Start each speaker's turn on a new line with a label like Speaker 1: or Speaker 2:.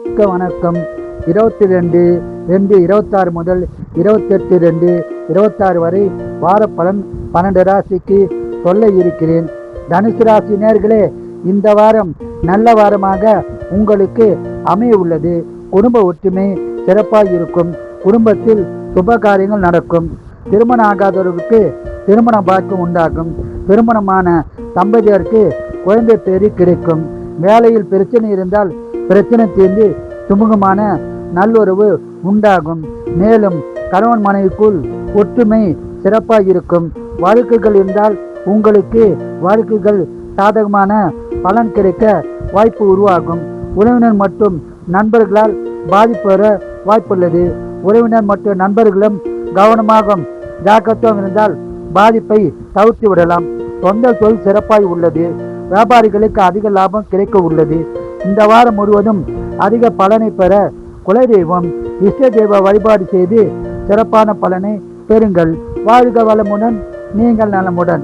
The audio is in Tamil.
Speaker 1: வணக்கம். 22/2/26 முதல் 28/2/26 வரை வார பலன் 12 ராசிக்கு சொல்ல இருக்கிறேன். தனுசு ராசி நேயர்களே, இந்த வாரம் நல்ல வாரமாக உங்களுக்கு அமைய உள்ளது. குடும்ப ஒற்றுமை சிறப்பாக இருக்கும். குடும்பத்தில் சுப காரியங்கள் நடக்கும். திருமணம் ஆகாதவர்களுக்கு திருமண பாக்கியம் உண்டாகும். திருமணமான தம்பதியருக்கு குழந்தை பேரு கிடைக்கும். வேலையில் பிரச்சனை இருந்தால் பிரச்சனை தீர்ந்து சுமூகமான நல்லுறவு உண்டாகும். மேலும் கணவன் மனைவிக்குள் ஒற்றுமை சிறப்பாக இருக்கும். வழக்குகள் இருந்தால் உங்களுக்கு வழக்குகள் சாதகமான பலன் கிடைக்க வாய்ப்பு உருவாகும். உறவினர் மற்றும் நண்பர்களால் பாதிப்பு வர வாய்ப்புள்ளது. உறவினர் மற்றும் நண்பர்களும் கவனமாக ஜாக்கிரதையாக இருந்தால் பாதிப்பை தவிர்த்து விடலாம். சொந்த தொழில் சிறப்பாய் உள்ளது. வியாபாரிகளுக்கு அதிக லாபம் கிடைக்க உள்ளது. இந்த வாரம் முழுவதும் அதிக பலனை பெற குலதெய்வம் இஷ்ட தெய்வ வழிபாடு செய்து சிறப்பான பலனை பெறுங்கள். வாழ்க வளமுடன், நீங்கள் நலமுடன்.